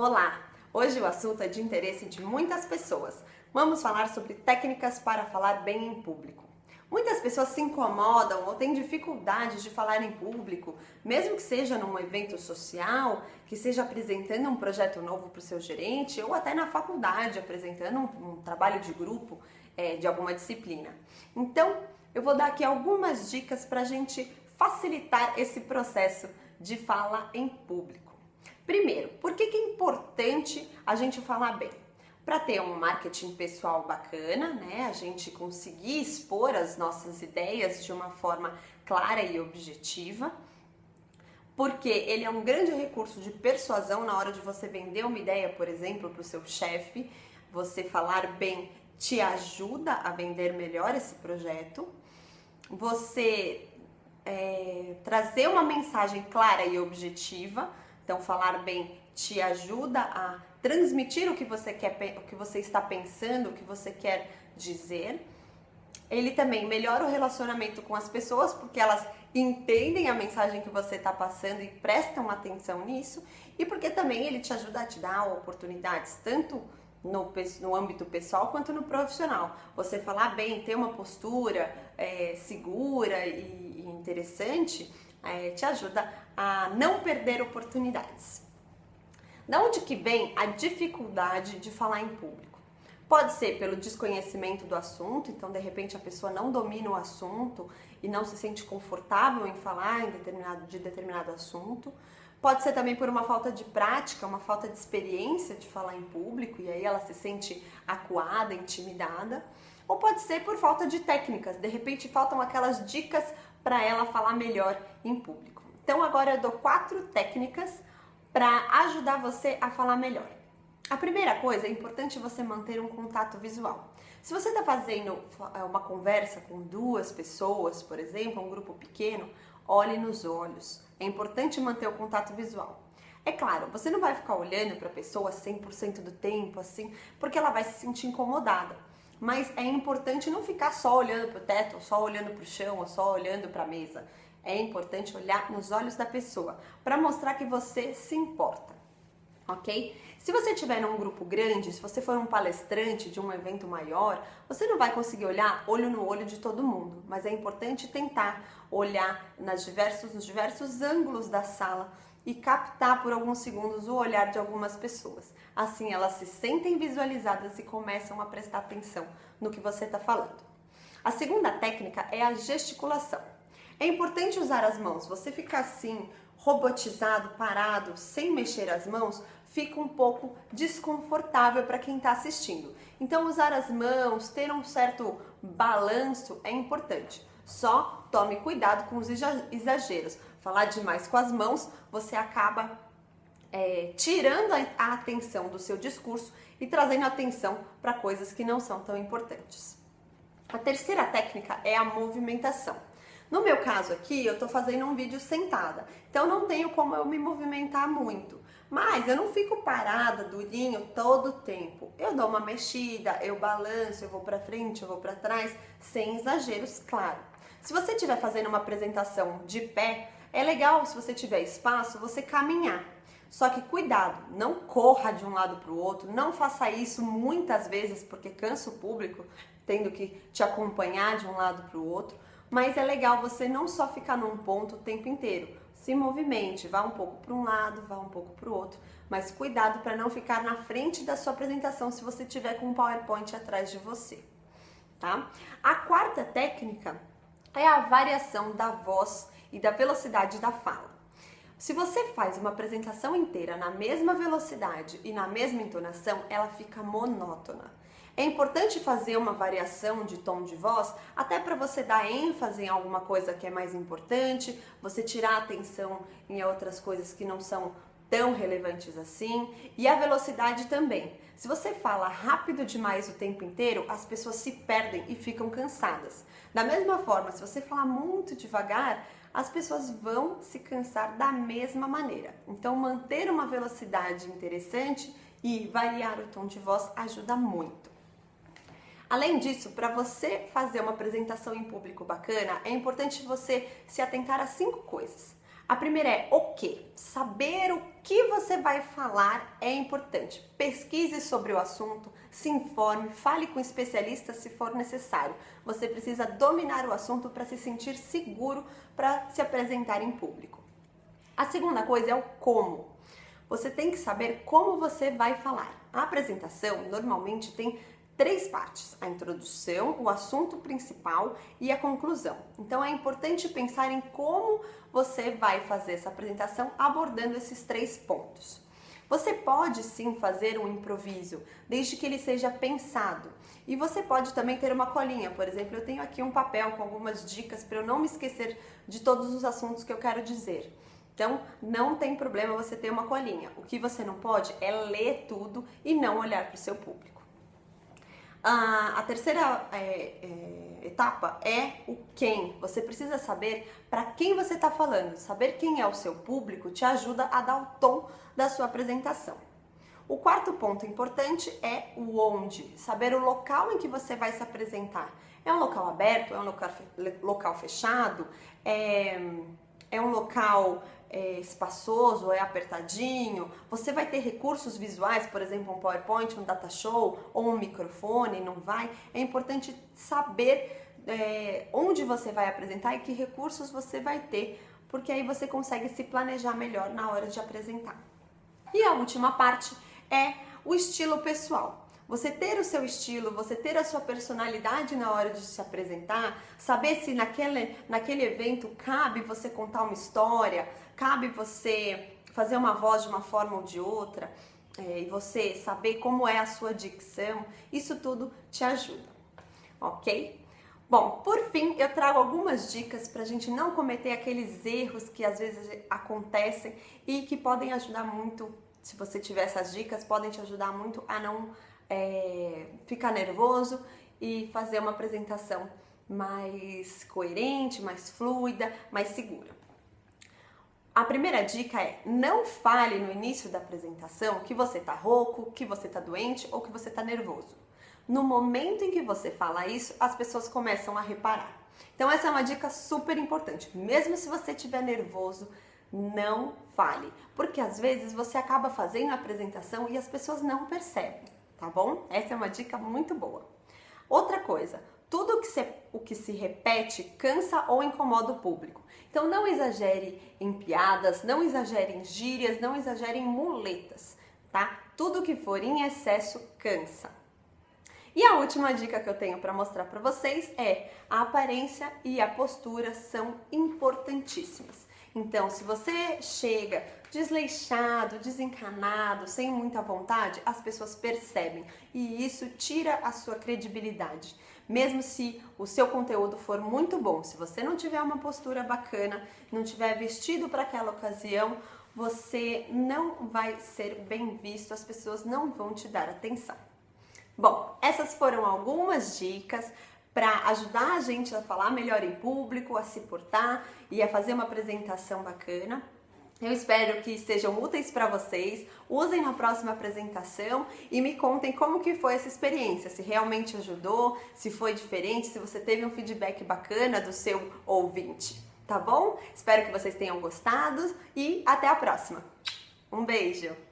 Olá! Hoje o assunto é de interesse de muitas pessoas. Vamos falar sobre técnicas para falar bem em público. Muitas pessoas se incomodam ou têm dificuldade de falar em público, mesmo que seja num evento social, que seja apresentando um projeto novo para o seu gerente ou até na faculdade, apresentando um trabalho de grupo de alguma disciplina. Então, eu vou dar aqui algumas dicas para a gente facilitar esse processo de fala em público. Primeiro, por que é importante a gente falar bem? Para ter um marketing pessoal bacana, né? A gente conseguir expor as nossas ideias de uma forma clara e objetiva, porque ele é um grande recurso de persuasão na hora de você vender uma ideia, por exemplo, para o seu chefe. Você falar bem te ajuda a vender melhor esse projeto. Você trazer uma mensagem clara e objetiva. Então, falar bem te ajuda a transmitir o que você quer, o que você está pensando, o que você quer dizer. Ele também melhora o relacionamento com as pessoas, porque elas entendem a mensagem que você está passando e prestam atenção nisso. E porque também ele te ajuda a te dar oportunidades, tanto no âmbito pessoal quanto no profissional. Você falar bem, ter uma postura segura e interessante, te ajuda a não perder oportunidades. Da onde que vem a dificuldade de falar em público? Pode ser pelo desconhecimento do assunto, então de repente a pessoa não domina o assunto e não se sente confortável em falar de determinado assunto. Pode ser também por uma falta de prática, uma falta de experiência de falar em público e aí ela se sente acuada, intimidada. Ou pode ser por falta de técnicas, de repente faltam aquelas dicas para ela falar melhor em público. Então agora eu dou 4 técnicas para ajudar você a falar melhor. A primeira coisa, é importante você manter um contato visual. Se você está fazendo uma conversa com 2 pessoas, por exemplo, um grupo pequeno, olhe nos olhos. É importante manter o contato visual. É claro, você não vai ficar olhando para a pessoa 100% do tempo, assim, porque ela vai se sentir incomodada. Mas é importante não ficar só olhando para o teto, ou só olhando para o chão, ou só olhando para a mesa. É importante olhar nos olhos da pessoa, para mostrar que você se importa, ok? Se você estiver num grupo grande, se você for um palestrante de um evento maior, você não vai conseguir olhar olho no olho de todo mundo, mas é importante tentar olhar nos diversos ângulos da sala e captar por alguns segundos o olhar de algumas pessoas. Assim elas se sentem visualizadas e começam a prestar atenção no que você está falando. A segunda técnica é a gesticulação. É importante usar as mãos. Você ficar assim, robotizado, parado, sem mexer as mãos, fica um pouco desconfortável para quem está assistindo. Então, usar as mãos, ter um certo balanço é importante. Só tome cuidado com os exageros. Falar demais com as mãos, você acaba tirando a atenção do seu discurso e trazendo atenção para coisas que não são tão importantes. A terceira técnica é a movimentação. No meu caso aqui, eu tô fazendo um vídeo sentada, então não tenho como eu me movimentar muito. Mas eu não fico parada, durinho, todo o tempo. Eu dou uma mexida, eu balanço, eu vou pra frente, eu vou pra trás, sem exageros, claro. Se você estiver fazendo uma apresentação de pé, é legal, se você tiver espaço, você caminhar. Só que cuidado, não corra de um lado para o outro, não faça isso muitas vezes, porque cansa o público, tendo que te acompanhar de um lado para o outro. Mas é legal você não só ficar num ponto o tempo inteiro. Se movimente, vá um pouco para um lado, vá um pouco para o outro. Mas cuidado para não ficar na frente da sua apresentação se você tiver com um PowerPoint atrás de você, tá? A quarta técnica é a variação da voz e da velocidade da fala. Se você faz uma apresentação inteira na mesma velocidade e na mesma entonação, ela fica monótona. É importante fazer uma variação de tom de voz, até para você dar ênfase em alguma coisa que é mais importante, você tirar a atenção em outras coisas que não são tão relevantes assim, e a velocidade também. Se você fala rápido demais o tempo inteiro, as pessoas se perdem e ficam cansadas. Da mesma forma, se você falar muito devagar, as pessoas vão se cansar da mesma maneira. Então, manter uma velocidade interessante e variar o tom de voz ajuda muito. Além disso, para você fazer uma apresentação em público bacana, é importante você se atentar a 5 coisas. A primeira é o quê? Saber o que você vai falar é importante. Pesquise sobre o assunto, se informe, fale com especialistas se for necessário. Você precisa dominar o assunto para se sentir seguro para se apresentar em público. A segunda coisa é o como. Você tem que saber como você vai falar. A apresentação normalmente tem 3 partes: a introdução, o assunto principal e a conclusão. Então é importante pensar em como você vai fazer essa apresentação abordando esses 3 pontos. Você pode sim fazer um improviso, desde que ele seja pensado. E você pode também ter uma colinha. Por exemplo, eu tenho aqui um papel com algumas dicas para eu não me esquecer de todos os assuntos que eu quero dizer. Então, não tem problema você ter uma colinha. O que você não pode é ler tudo e não olhar para o seu público. A terceira etapa é o quem. Você precisa saber para quem você está falando. Saber quem é o seu público te ajuda a dar o tom da sua apresentação. O quarto ponto importante é o onde. Saber o local em que você vai se apresentar. É um local aberto? É um local fechado? É um local espaçoso, é apertadinho? Você vai ter recursos visuais, por exemplo, um PowerPoint, um data show ou um microfone, não vai? É importante saber onde você vai apresentar e que recursos você vai ter, porque aí você consegue se planejar melhor na hora de apresentar. E a última parte é o estilo pessoal. Você ter o seu estilo, você ter a sua personalidade na hora de se apresentar, saber se naquele evento cabe você contar uma história, cabe você fazer uma voz de uma forma ou de outra, e você saber como é a sua dicção, isso tudo te ajuda, ok? Bom, por fim, eu trago algumas dicas para a gente não cometer aqueles erros que às vezes acontecem e que podem ajudar muito. Se você tiver essas dicas, podem te ajudar muito a não ficar nervoso e fazer uma apresentação mais coerente, mais fluida, mais segura. A primeira dica é: não fale no início da apresentação que você tá rouco, que você tá doente ou que você tá nervoso. No momento em que você fala isso, as pessoas começam a reparar. Então essa é uma dica super importante. Mesmo se você estiver nervoso, não fale, porque às vezes você acaba fazendo a apresentação e as pessoas não percebem, tá bom? Essa é uma dica muito boa. Outra coisa, tudo o que se repete cansa ou incomoda o público. Então não exagere em piadas, não exagere em gírias, não exagere em muletas, tá? Tudo que for em excesso cansa. E a última dica que eu tenho para mostrar para vocês é: a aparência e a postura são importantíssimas. Então, se você chega desleixado, desencanado, sem muita vontade, as pessoas percebem e isso tira a sua credibilidade. Mesmo se o seu conteúdo for muito bom, se você não tiver uma postura bacana, não tiver vestido para aquela ocasião, você não vai ser bem visto, as pessoas não vão te dar atenção. Bom, essas foram algumas dicas para ajudar a gente a falar melhor em público, a se portar e a fazer uma apresentação bacana. Eu espero que sejam úteis para vocês. Usem na próxima apresentação e me contem como que foi essa experiência, se realmente ajudou, se foi diferente, se você teve um feedback bacana do seu ouvinte, tá bom? Espero que vocês tenham gostado e até a próxima. Um beijo!